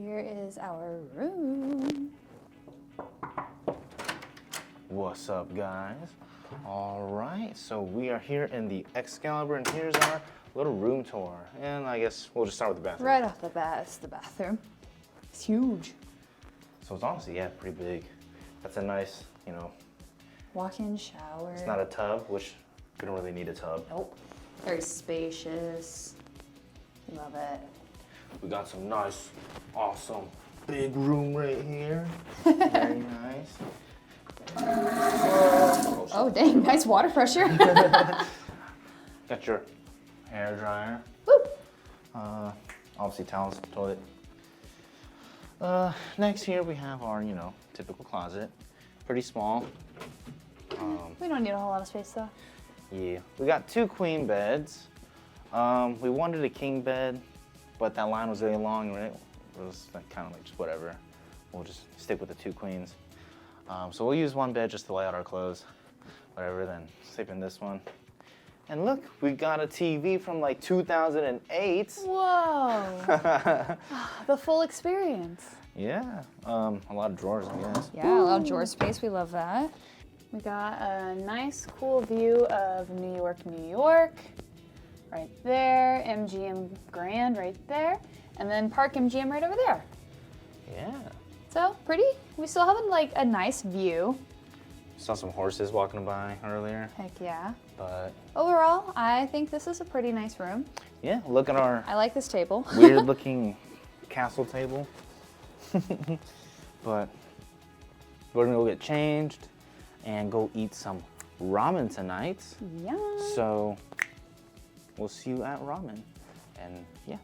Here is our room. What's up, guys? All right, so we are here in the Excalibur, and here's our little room tour. And I guess we'll just start with the bathroom. Right off the bat, it's the bathroom. It's huge. So it's honestly, yeah, pretty big. That's a nice, Walk-in shower. it's not a tub, which we don't really need a tub. Nope. Very spacious. Love it. We got some nice, awesome, big room right here. Very nice. Oh, dang, nice water pressure. Got your hair dryer. Woo! Obviously towels, toilet. Next here we have our, typical closet. Pretty small. We don't need a whole lot of space though. Yeah, we got 2 queen beds. We wanted a king bed, but that line was really long, right? It was kind of like just whatever. We'll just stick with the 2 queens. So we'll use 1 bed just to lay out our clothes, whatever, then sleep in this one. And look, we got a TV from like 2008. Whoa! The full experience. Yeah, a lot of drawers, I guess. Yeah, a lot of drawer space. We love that. We got a nice, cool view of New York, New York. Right there. MGM Grand right there. And then Park MGM right over there. Yeah. So, pretty. We still have like a nice view. Saw some horses walking by earlier. Heck yeah. But overall, I think this is a pretty nice room. yeah, look at our I like this table. weird looking castle table. But we're gonna go get changed and go eat some ramen tonight. Yeah. So we'll see you at ramen. And yeah.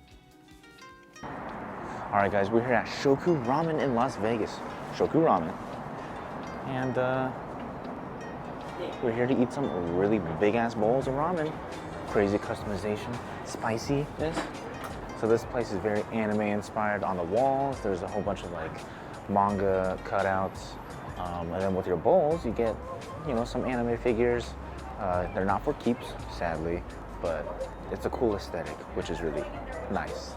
All right, guys, we're here at Shokku Ramen in Las Vegas. Shokku Ramen. And we're here to eat some really big ass bowls of ramen. Crazy customization, spiciness. So this place is very anime inspired on the walls. There's a whole bunch of like manga cutouts. And then with your bowls, you get, some anime figures. They're not for keeps, sadly, but it's a cool aesthetic, which is really nice.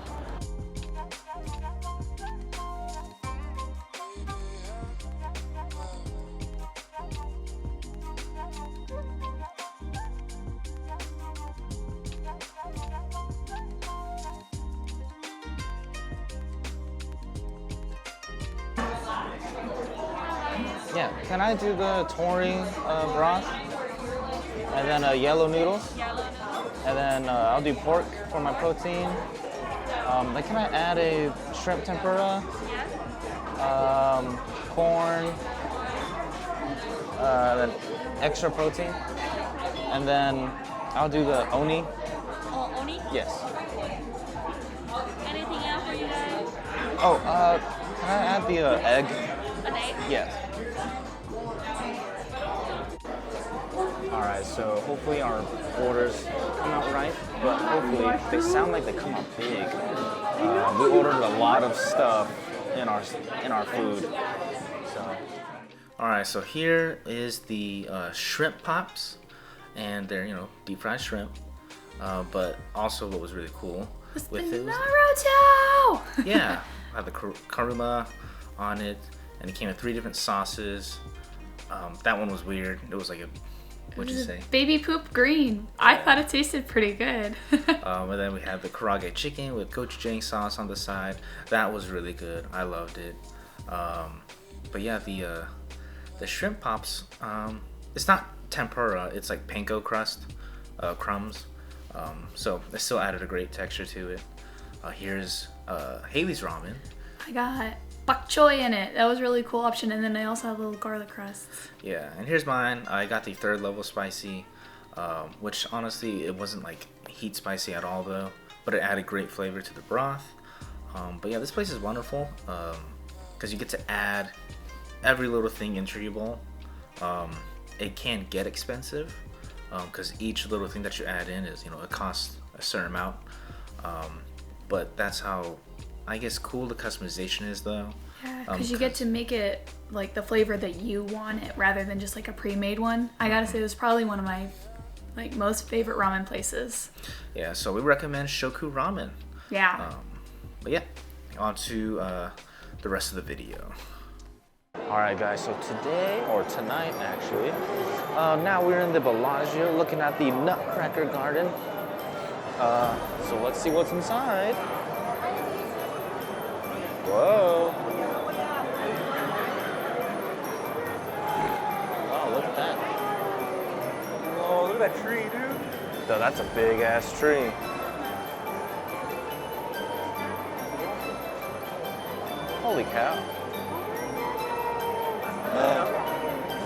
Yeah, can I do the tori broth? And then yellow noodles? And then I'll do pork for my protein. Then can I add a shrimp tempura? Corn, then extra protein. And then I'll do the oni. Oh, oni? Yes. Anything else for you guys? Oh, can I add the egg? An egg? Yes. All right, so hopefully our orders come out right, but hopefully they sound like they come out big. We ordered a lot of stuff in our food. So, all right, so here is the shrimp pops, and they're deep fried shrimp. But also, what was really cool with it was Naruto! yeah, I had the karuma on it, and it came in 3 different sauces. That one was weird. It was like a, what'd you say? Baby poop green. I thought it tasted pretty good. And then we had the karage chicken with gochujang sauce on the side. That was really good. I loved it. But yeah, the shrimp pops, it's not tempura. It's like panko crust, crumbs. So it still added a great texture to it. Here's Haley's ramen. I got bok choy in it. That was a really cool option. And then I also have little garlic crusts. Yeah, and here's mine. I got the 3rd level spicy, which honestly, it wasn't like heat spicy at all though, but it added great flavor to the broth. But yeah, this place is wonderful because you get to add every little thing into your bowl. It can get expensive because each little thing that you add in is, it costs a certain amount. But that's how, I guess, cool the customization is though. Yeah, because you get to make it like the flavor that you want it rather than just like a pre-made one. I gotta say, it was probably one of my most favorite ramen places. Yeah, so we recommend Shokku Ramen. Yeah. But yeah, on to the rest of the video. Alright guys, so today, or tonight actually, now we're in the Bellagio looking at the Nutcracker Garden. So let's see what's inside. Whoa. Wow, look at that. Oh, look at that tree, dude. Dude, that's a big ass tree. Holy cow.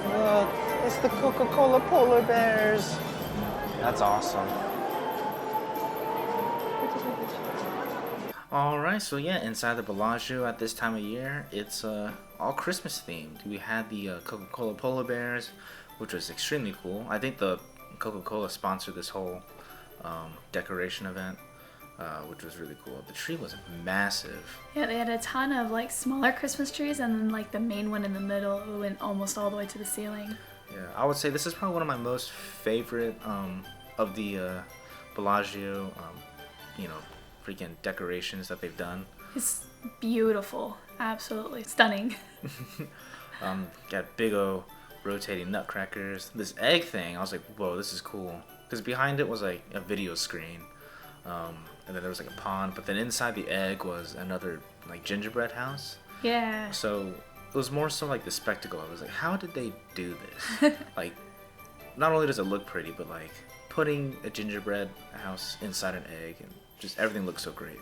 Look, it's the Coca-Cola polar bears. That's awesome. Alright, so yeah, inside the Bellagio at this time of year, it's all Christmas themed. We had the Coca-Cola polar bears, which was extremely cool. I think the Coca-Cola sponsored this whole decoration event, which was really cool. The tree was massive. Yeah, they had a ton of like smaller Christmas trees, and then like the main one in the middle went almost all the way to the ceiling. Yeah, I would say this is probably one of my most favorite of the Bellagio, freaking decorations that they've done. It's beautiful, absolutely stunning. Got big old rotating nutcrackers. This egg thing, I was like, whoa, this is cool. Because behind it was like a video screen. And then there was like a pond, but then inside the egg was another like gingerbread house. Yeah. So it was more so like the spectacle. I was like, how did they do this? Like, not only does it look pretty, but like putting a gingerbread house inside an egg, and just everything looks so great.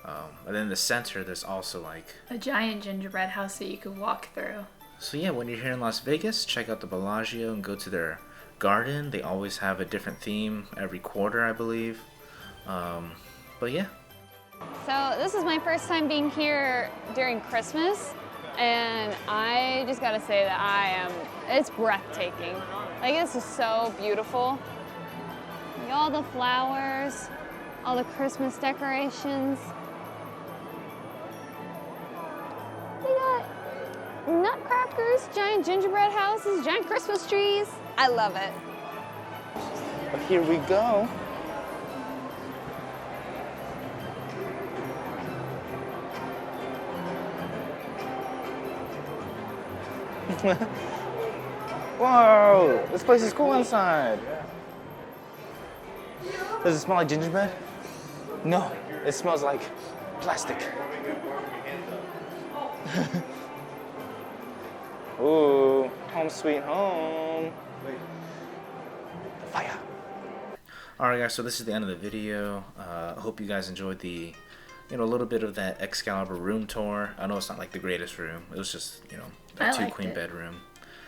And then in the center, there's also like a giant gingerbread house that you could walk through. So yeah, when you're here in Las Vegas, check out the Bellagio and go to their garden. They always have a different theme every quarter, I believe. But yeah. So this is my first time being here during Christmas, and I just gotta say that it's breathtaking. Like, this is so beautiful. Like, all the flowers, all the Christmas decorations. We got nutcrackers, giant gingerbread houses, giant Christmas trees. I love it. But here we go. Whoa, this place is cool inside. Does it smell like gingerbread? No, it smells like plastic. Ooh, home sweet home. The fire. Alright guys, so this is the end of the video. I hope you guys enjoyed the, a little bit of that Excalibur room tour. I know it's not like the greatest room. It was just, a I 2 liked queen it. bedroom.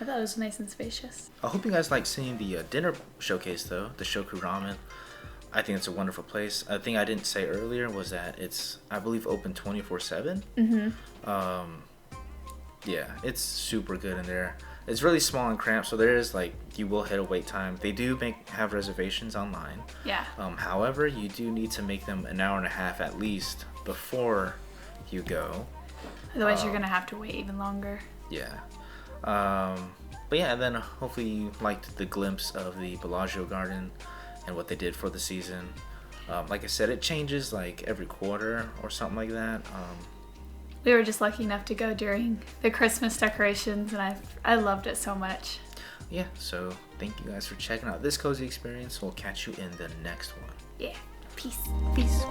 I thought it was nice and spacious. I hope you guys like seeing the dinner showcase though, the Shokku Ramen. I think it's a wonderful place. A thing I didn't say earlier was that it's, I believe, open 24/7. Yeah, it's super good in there. It's really small and cramped, so there is you will hit a wait time. They do have reservations online. Yeah. However, you do need to make them an hour and a half at least before you go. Otherwise, you're gonna have to wait even longer. Yeah. But yeah, and then hopefully you liked the glimpse of the Bellagio garden and what they did for the season. Like I said, it changes every quarter or something like that. We were just lucky enough to go during the Christmas decorations, and I loved it so much. Yeah, so thank you guys for checking out this cozy experience. We'll catch you in the next one. Yeah. Peace. Peace.